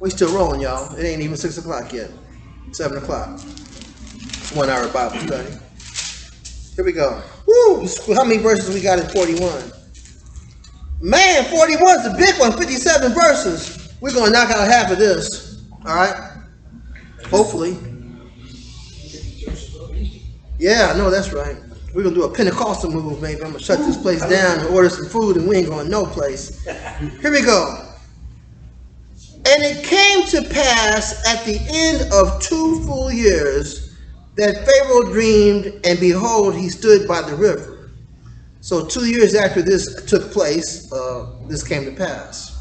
We still rolling, y'all. It ain't even 6 o'clock yet. 7 o'clock. 1 hour Bible study. Here we go. Woo! How many verses we got in 41? Man, 41 is a big one. 57 verses. We're going to knock out half of this. All right? Hopefully. Yeah, I know that's right. We're going to do a Pentecostal move, maybe. I'm going to shut this place down and order some food, and we ain't going no place. Here we go. And it came to pass at the end of 2 full years that Pharaoh dreamed, and behold, he stood by the river. So 2 years after this took place, this came to pass.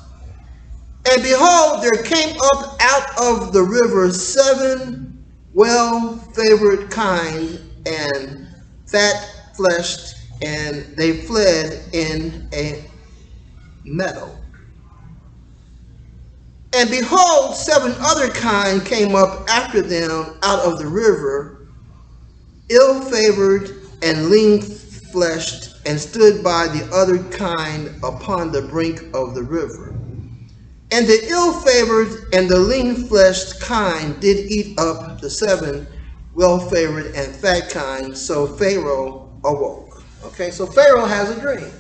And behold, there came up out of the river 7 well-favored kine and fat-fleshed, and they fled in a meadow. And behold, 7 other kine came up after them out of the river, ill-favored and lean-fleshed, and stood by the other kine upon the brink of the river. And the ill-favored and the lean-fleshed kine did eat up the 7 well-favored and fat kine, so Pharaoh awoke. Okay, so Pharaoh has a dream.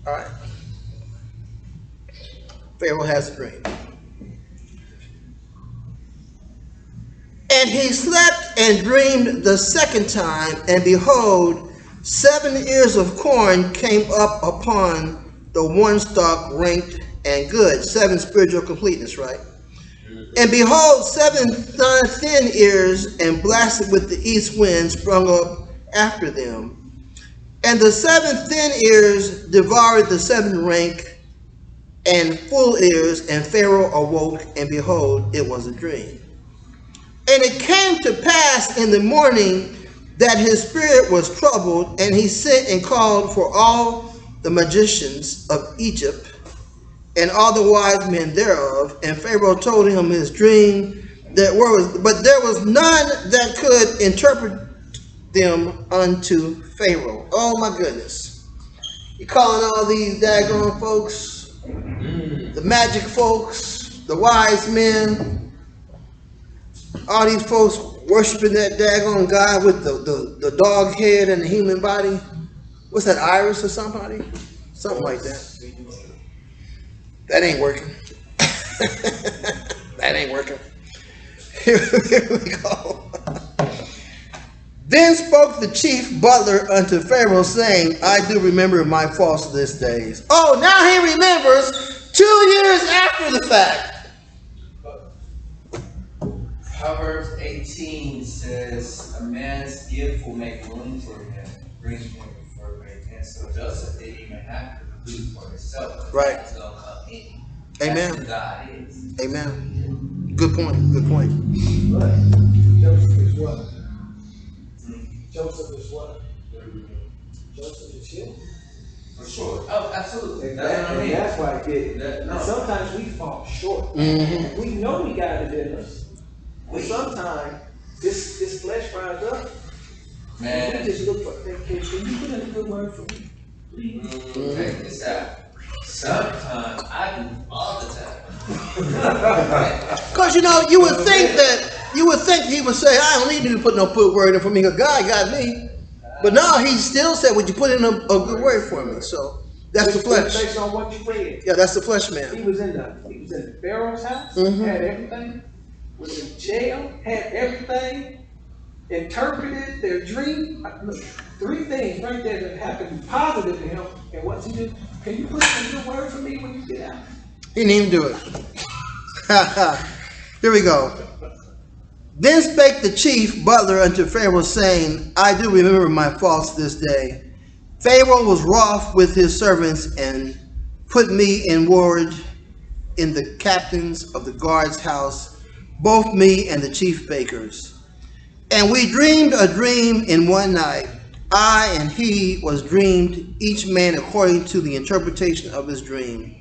All right. Pharaoh has a dream. And he slept and dreamed the second time, and behold, 7 ears of corn came up upon the one stalk, ranked and good. 7 spiritual completeness, right? And behold, 7 thin ears, and blasted with the east wind, sprung up after them. And the 7 thin ears devoured the 7 rank and full ears, and Pharaoh awoke, and behold, it was a dream. And it came to pass in the morning that his spirit was troubled, and he sent and called for all the magicians of Egypt and all the wise men thereof. And Pharaoh told him his dream, but there was none that could interpret them unto Pharaoh. Oh my goodness. He calling all these daggone folks, the magic folks, the wise men, all these folks worshiping that daggone guy with the dog head and the human body. What's that, Iris or somebody? Something like that. That ain't working. That ain't working. Here we go. Then spoke the chief butler unto Pharaoh, saying, I do remember my faults this days. Oh, now he remembers 2 years after the fact. Proverbs 18 says, a man's gift will make room for him, brings him before great men. So Joseph didn't even have to do for himself. Right. Amen. That's who God is. Amen. Good point. Good point. But Joseph is what? Joseph is what? Joseph is him. For sure. Oh, absolutely. Exactly. That's why I get it. No. Sometimes we fall short. Mm-hmm. We know we got it in us. But sometimes this flesh rises up. Man. We just look for that case. Can you put in a good word for me? Please. Check this out. Sometimes I do all the time. Because you would think he would say, I don't need you to put no good word in for me, because God got me. But no, he still said, would you put in a good word for me? So that's the flesh. Based on what you read. Yeah, that's the flesh man. He was in the Pharaoh's house, had everything, was in jail, had everything, interpreted their dream. Look, 3 things right there that happened positive to him. And what's he do? Can you put in a good word for me when you get out? He didn't even do it. Here we go. Then spake the chief butler unto Pharaoh, saying, I do remember my faults this day. Pharaoh was wroth with his servants, and put me in ward in the captains of the guard's house, both me and the chief bakers. And we dreamed a dream in one night. I and he was dreamed, each man according to the interpretation of his dream.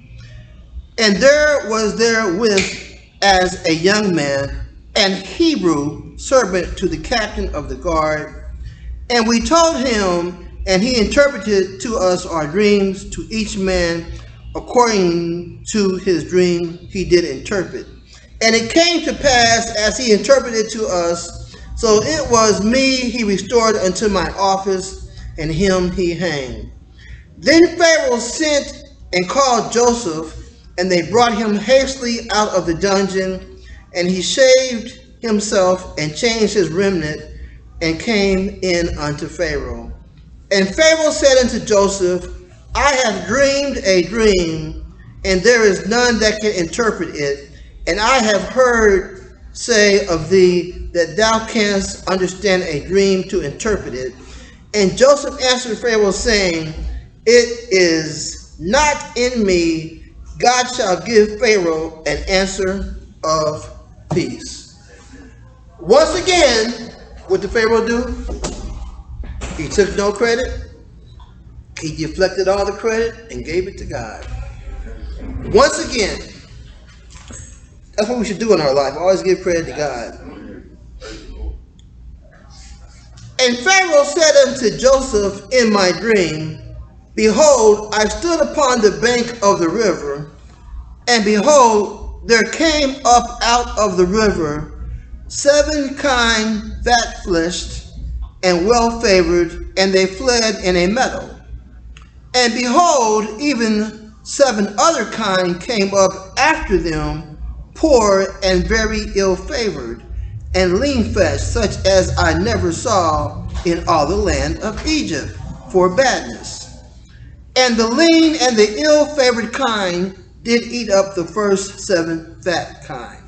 And there was therewith as a young man, an Hebrew servant to the captain of the guard. And we told him, and he interpreted to us our dreams, to each man according to his dream he did interpret. And it came to pass as he interpreted to us, so it was me he restored unto my office, and him he hanged. Then Pharaoh sent and called Joseph, and they brought him hastily out of the dungeon, and he shaved himself and changed his raiment, and came in unto Pharaoh. And Pharaoh said unto Joseph, I have dreamed a dream, and there is none that can interpret it. And I have heard say of thee that thou canst understand a dream to interpret it. And Joseph answered Pharaoh, saying, It is not in me. God shall give Pharaoh an answer of peace. Once again, what did Pharaoh do? He took no credit. He deflected all the credit and gave it to God. Once again, that's what we should do in our life. Always give credit to God. And Pharaoh said unto Joseph in my dream, Behold, I stood upon the bank of the river, and behold, there came up out of the river 7 kine fat-fleshed and well-favored, and they fled in a meadow. And behold, even 7 other kine came up after them, poor and very ill-favored, and lean-fleshed, such as I never saw in all the land of Egypt, for badness. And the lean and the ill-favored kine did eat up the first 7 fat kine.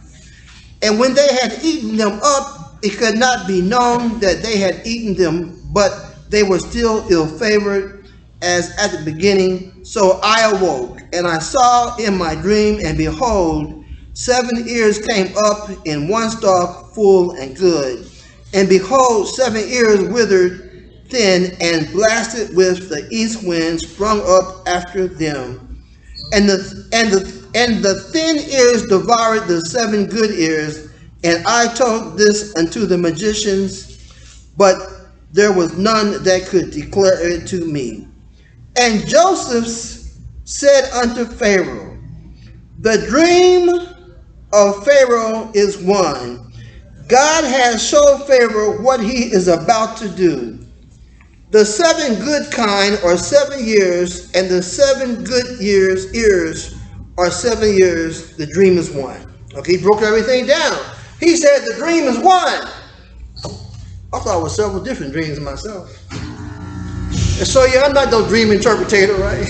And when they had eaten them up, it could not be known that they had eaten them, but they were still ill-favored as at the beginning. So I awoke, and I saw in my dream, and behold, 7 ears came up in one stalk, full and good. And behold, 7 ears withered thin and blasted with the east wind sprung up after them. And the thin ears devoured the 7 good ears. And I told this unto the magicians, but there was none that could declare it to me. And Joseph said unto Pharaoh, The dream of Pharaoh is one. God has showed Pharaoh what he is about to do. The 7 good kine are 7 years, and the 7 good ears are 7 years. The dream is one. Okay, he broke everything down. He said the dream is one. I thought it was several different dreams myself. And so, yeah, I'm not no dream interpretator, right?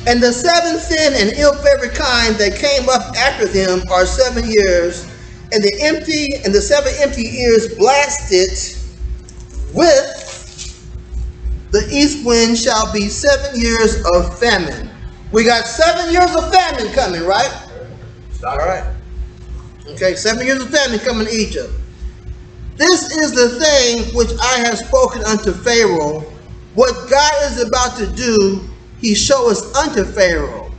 And the 7 thin and ill-favored kind that came up after them are 7 years, and the 7 empty ears blasted with the east wind shall be 7 years of famine. We got 7 years of famine coming, right? All right. Okay, 7 years of famine coming to Egypt. This is the thing which I have spoken unto Pharaoh. What God is about to do, he showeth unto Pharaoh.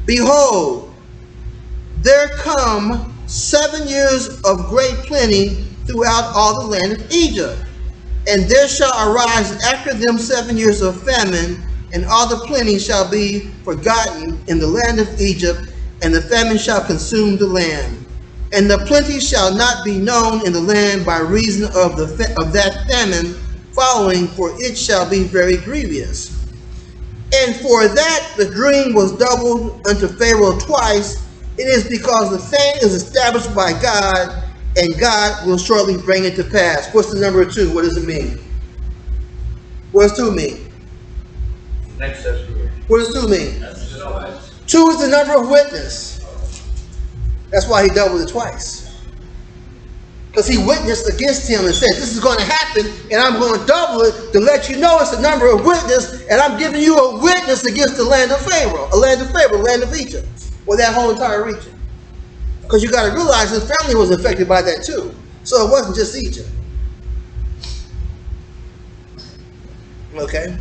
Behold, there come 7 years of great plenty throughout all the land of Egypt. And there shall arise after them 7 years of famine, and all the plenty shall be forgotten in the land of Egypt, and the famine shall consume the land. And the plenty shall not be known in the land by reason of that famine following, for it shall be very grievous. And for that the dream was doubled unto Pharaoh twice. It is because the thing is established by God, and God will shortly bring it to pass. What's the number 2? What does it mean? What does 2 mean? Next step. What does 2 mean? 2 is the number of witness. That's why he doubled it twice. Because he witnessed against him and said, this is going to happen, and I'm going to double it to let you know it's the number of witness, and I'm giving you a witness against the land of Pharaoh, a land of Egypt, or that whole entire region. Because you got to realize his family was affected by that too. So it wasn't just Egypt. Okay.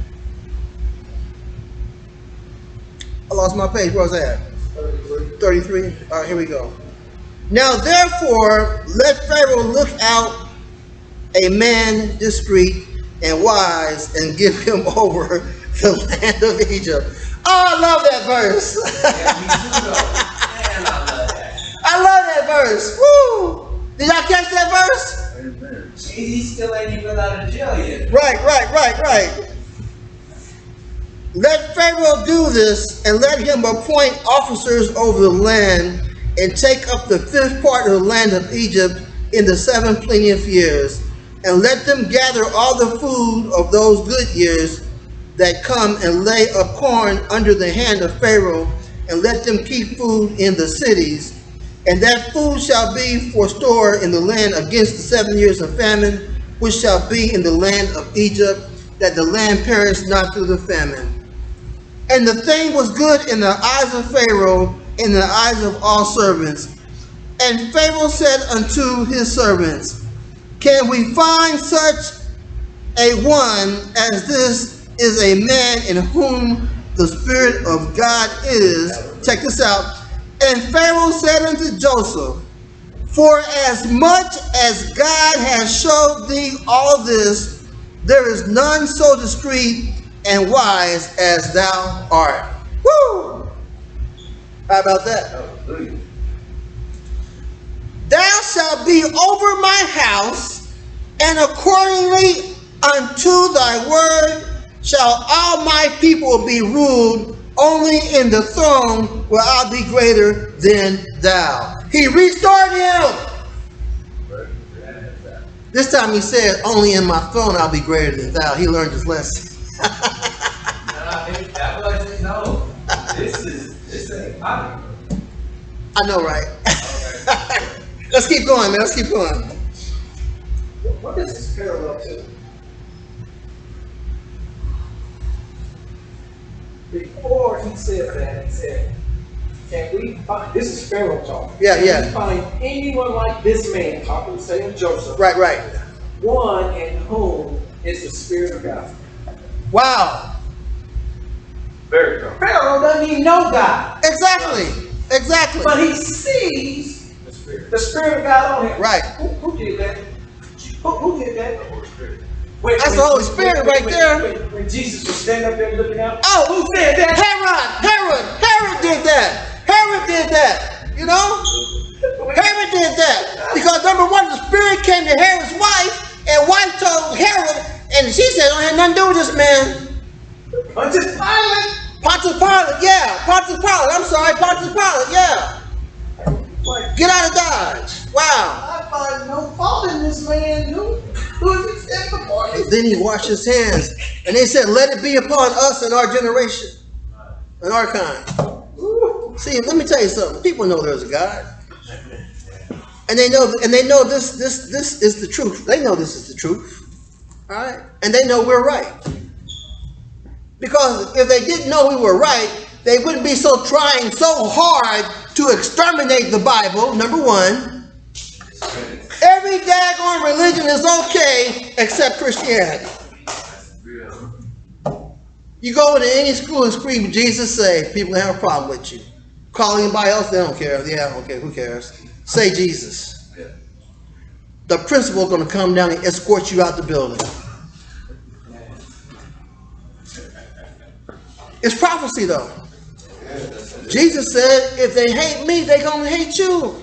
I lost my page. Where was that? 33. All right, here we go. Now therefore, let Pharaoh look out a man discreet and wise, and give him over the land of Egypt. Oh, I love that verse. Yeah, me too, though. Man, I love that. I love that verse. Woo! Did y'all catch that verse? Amen. He still ain't even out of jail yet. Right. Let Pharaoh do this, and let him appoint officers over the land, and take up the fifth part of the land of Egypt in the 7 plenteous years, and let them gather all the food of those good years that come, and lay up corn under the hand of Pharaoh, and let them keep food in the cities. And that food shall be for store in the land against the 7 years of famine, which shall be in the land of Egypt, that the land perish not through the famine. And the thing was good in the eyes of Pharaoh, in the eyes of all servants. And Pharaoh said unto his servants, can we find such a one as this is a man in whom the Spirit of God is? Check this out. And Pharaoh said unto Joseph, for as much as God has showed thee all this, there is none so discreet and wise as thou art. Woo! How about that? Hallelujah. Thou shalt be over my house, and accordingly unto thy word shall all my people be ruled. Only in the throne will I be greater than thou. He restored him. This time he said, only in my throne I'll be greater than thou. He learned his lesson. That wasn't, no. This ain't popular. I know, right? Okay. Let's keep going, man. Let's keep going. What is this parallel to? Before he said that, he said, can we find, this is Pharaoh talking. Yeah. Can we find anyone like this man, talking to say Joseph, Right. one in whom is the Spirit of God? Wow. Very true. Pharaoh doesn't even know God, Exactly. but he sees The Spirit. the Spirit of God on him. Right. Who did that? Who did that? The Holy Spirit. That's the Holy Spirit right there. When Jesus was standing up there looking out. Oh, Who said that? Herod did that. Herod did that. You know? Herod did that. Because number one, the Spirit came to Herod's wife, and wife told Herod, and she said, I don't have nothing to do with this man. Pontius Pilate. Pontius Pilate, yeah. Pontius Pilate, I'm sorry, Pontius Pilate, yeah. Like, Get out of Dodge. Wow. I find no fault in this man. Who is except the party? And then he washed his hands, and they said, let it be upon us and our generation, and our kind. See, let me tell you something. People know there's a God. And they know this is the truth. They know this is the truth. All right? And they know we're right. Because if they didn't know we were right, they wouldn't be trying so hard to exterminate the Bible, number one. Every daggone religion is okay except Christianity. You go into any school and scream Jesus say, people have a problem with you. Call anybody else, they don't care. Yeah, okay, who cares? Say Jesus. The principal is going to come down and escort you out the building. It's prophecy though. Jesus said, if they hate me, they're going to hate you.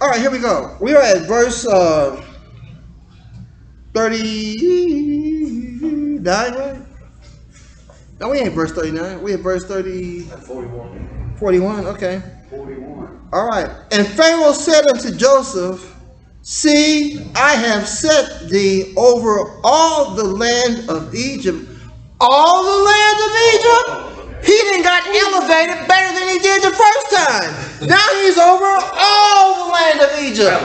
All right, here we go. We are at verse 39, right? No, we ain't verse 39. We at verse 41. 41, okay. 41. All right. And Pharaoh said unto Joseph, see, I have set thee over all the land of Egypt. All the land of Egypt? He done got elevated better than he did the first time. Now he's over all the land of Egypt.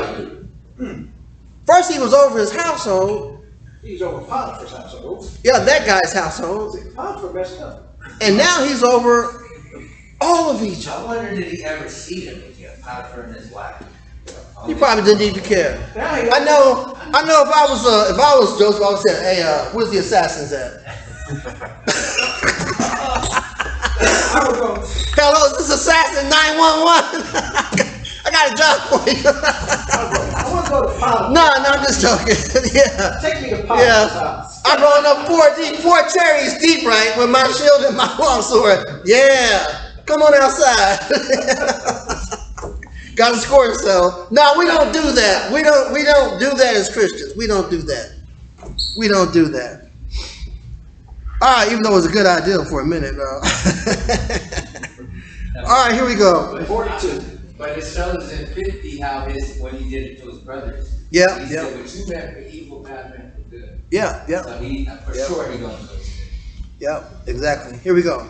First he was over his household. He's over Potiphar's household. Yeah, that guy's household. Potiphar messed up. And now he's over all of Egypt. I wonder, did he ever see him again, Potiphar and his wife? He probably didn't even care. Now he I know. If I was Joseph, I would say, "Hey, where's the assassins at?" I would go, Hello, is this assassin 911? I got a job for you. I want to go to Potiphar's. No, I'm just joking. Yeah. Take me to Potiphar's house. I'm rolling up four cherries deep, right, with my shield and my longsword. Yeah. Come on outside. Got to score yourself. No, we don't do that. We don't do that as Christians. We don't do that. We don't do that. All right, even though it was a good idea for a minute. All right, here we go. 42. But it shows in 50 how when he did it to his brothers. Yeah, He yeah. said, what you meant for evil, God meant for good. Yeah, yeah. So sure he gonna do it. Yeah, exactly. Here we go.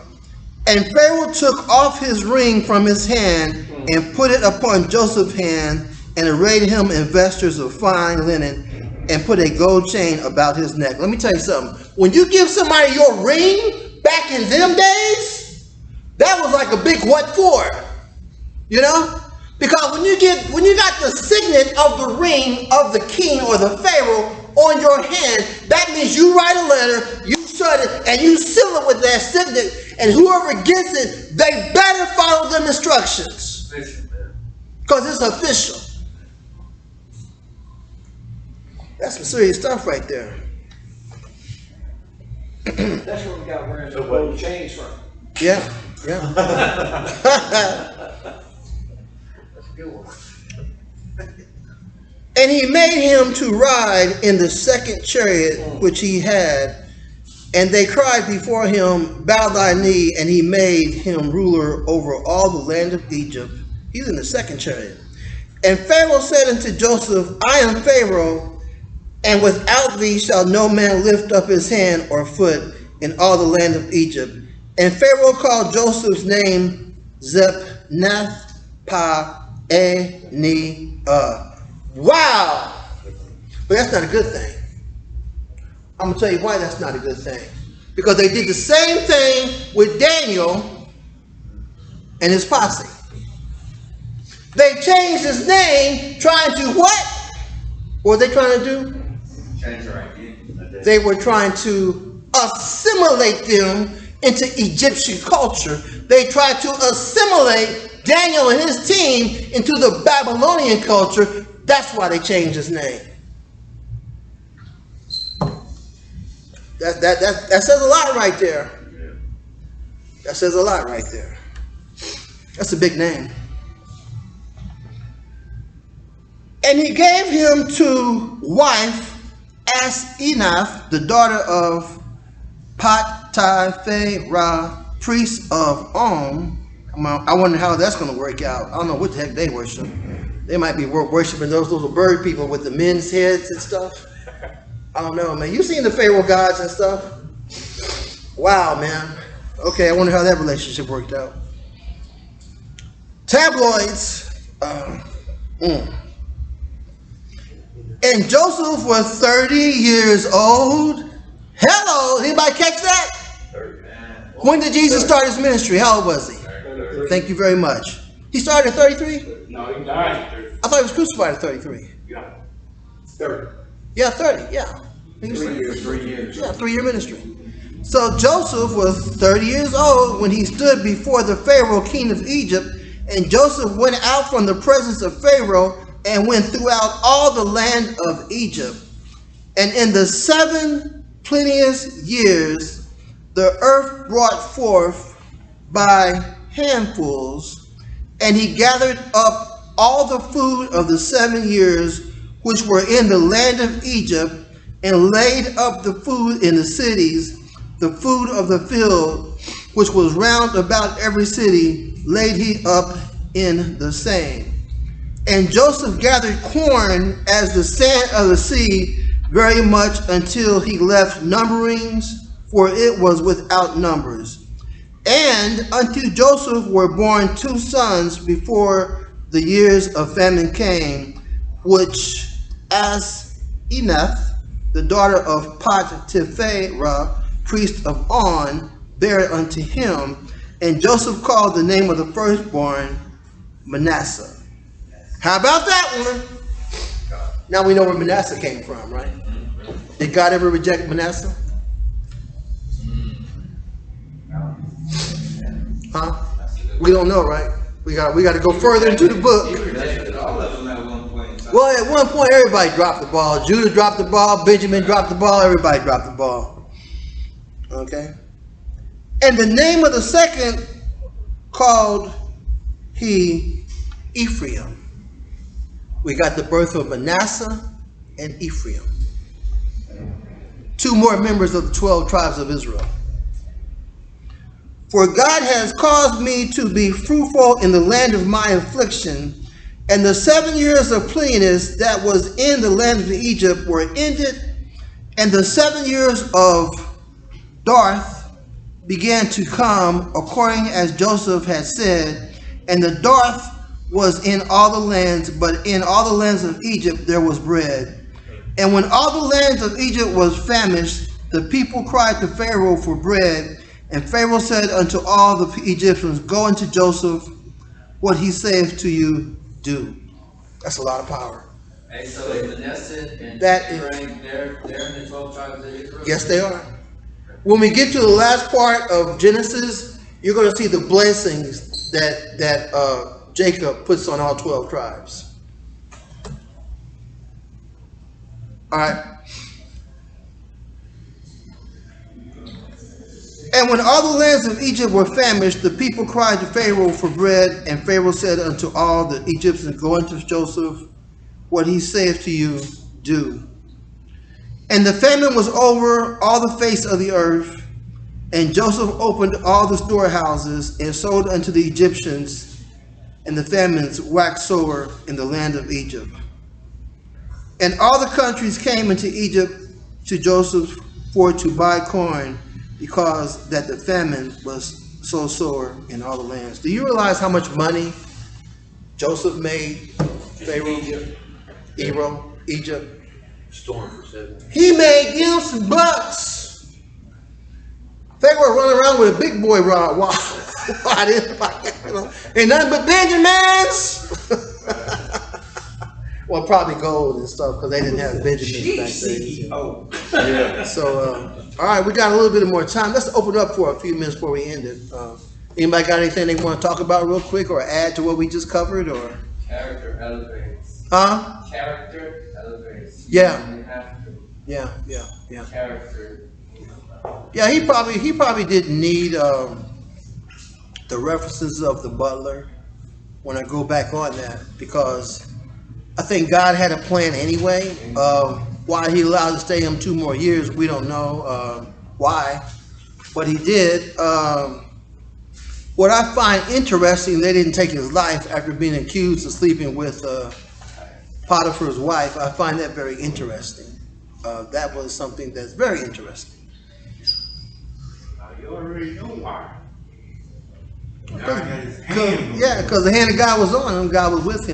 And Pharaoh took off his ring from his hand and put it upon Joseph's hand and arrayed him in vestures of fine linen and put a gold chain about his neck. Let me tell you something. When you give somebody your ring back in them days, that was like a big what for, you know? Because when you got the signet of the ring of the king or the Pharaoh on your hand, that means you write a letter, you shut it, and you seal it with that signet, and whoever gets it, they better follow them instructions. Because it's official. That's some serious stuff right there. That's where we got wearing the gold chains from. Yeah, yeah. That's a good one. And he made him to ride in the second chariot which he had. And they cried before him, bow thy knee, and he made him ruler over all the land of Egypt. He's in the second chariot. And Pharaoh said unto Joseph, I am Pharaoh, and without thee shall no man lift up his hand or foot in all the land of Egypt. And Pharaoh called Joseph's name Zepnath-pa-e-ni-ah. Wow! But that's not a good thing. I'm going to tell you why that's not a good thing. Because they did the same thing with Daniel and his posse. They changed his name trying to what? What were they trying to do? Change your identity. They were trying to assimilate them into Egyptian culture. They tried to assimilate Daniel and his team into the Babylonian culture. That's why they changed his name. That says a lot right there. That says a lot right there. That's a big name. And he gave him to wife Asenath, the daughter of Pharoah, priest of On. I wonder how that's going to work out. I don't know what the heck they worship. They might be worshiping those little bird people with the men's heads and stuff. I don't know, man. You seen the Pharaoh gods and stuff? Wow, man. Okay, I wonder how that relationship worked out. Tabloids. And Joseph was 30 years old. Hello, anybody catch that? 30. When did Jesus start his ministry? How old was he? 33. Thank you very much. He started at 33? No, he died. I thought he was crucified at 33. Yeah. 30. Yeah, 30, yeah. 3 years. 3 years. Yeah, 3-year ministry. So Joseph was 30 years old when he stood before the Pharaoh, king of Egypt, and Joseph went out from the presence of Pharaoh and went throughout all the land of Egypt. And in the 7 plenteous years, the earth brought forth by handfuls, and he gathered up all the food of the 7 years which were in the land of Egypt, and laid up the food in the cities, the food of the field, which was round about every city, laid he up in the same. And Joseph gathered corn as the sand of the sea, very much until he left numberings, for it was without numbers. And unto Joseph were born 2 sons before the years of famine came, which Asenath, the daughter of Pharoah, priest of On, bare unto him. And Joseph called the name of the firstborn Manasseh. How about that one? Now we know where Manasseh came from, right? Did God ever reject Manasseh? Huh? We don't know, right? We got to go further into the book. He rejected all of them at one point in time. Well, at one point, everybody dropped the ball. Judah dropped the ball. Benjamin dropped the ball. Everybody dropped the ball. Okay? And the name of the second called he Ephraim. We got the birth of Manasseh and Ephraim. Two more members of the 12 tribes of Israel. For God has caused me to be fruitful in the land of my affliction, and the 7 years of plenteousness that was in the land of Egypt were ended, and the 7 years of dearth began to come, according as Joseph had said, and the dearth was in all the lands, but in all the lands of Egypt there was bread. And when all the lands of Egypt was famished, the people cried to Pharaoh for bread, and Pharaoh said unto all the Egyptians, Go unto Joseph, what he saith to you, do. That's a lot of power. Hey, so Manasseh and That Ephraim, they're in the 12 tribes of Israel? Yes, they are. When we get to the last part of Genesis, you're going to see the blessings that Jacob puts on all 12 tribes. All right. And when all the lands of Egypt were famished, the people cried to Pharaoh for bread, and Pharaoh said unto all the Egyptians, Go unto Joseph, what he saith to you, do. And the famine was over all the face of the earth, and Joseph opened all the storehouses and sold unto the Egyptians, and the famines waxed sore in the land of Egypt. And all the countries came into Egypt to Joseph for to buy corn, because that the famine was so sore in all the lands. Do you realize how much money Joseph made? Pharaoh, Egypt. Storm for 7. He made him some bucks. Pharaoh running around with a big boy rod. Wow. Ain't nothing but Benjamins. Well, probably gold and stuff, because they didn't have Benjamins back then. Yeah. So, all right, we got a little bit more time. Let's open up for a few minutes before we end it. Anybody got anything they want to talk about real quick, or add to what we just covered, or? Character elevates. Huh? Character elevates. Yeah. You have to. Yeah. Character. Yeah, he probably didn't need the references of the butler when I go back on that, because I think God had a plan anyway. Why he allowed to stay him 2 more years, we don't know why, but he did. What I find interesting, they didn't take his life after being accused of sleeping with Potiphar's wife. I find that very interesting. That was something that's very interesting. You already know why. Because the hand of God was on him. God was with him.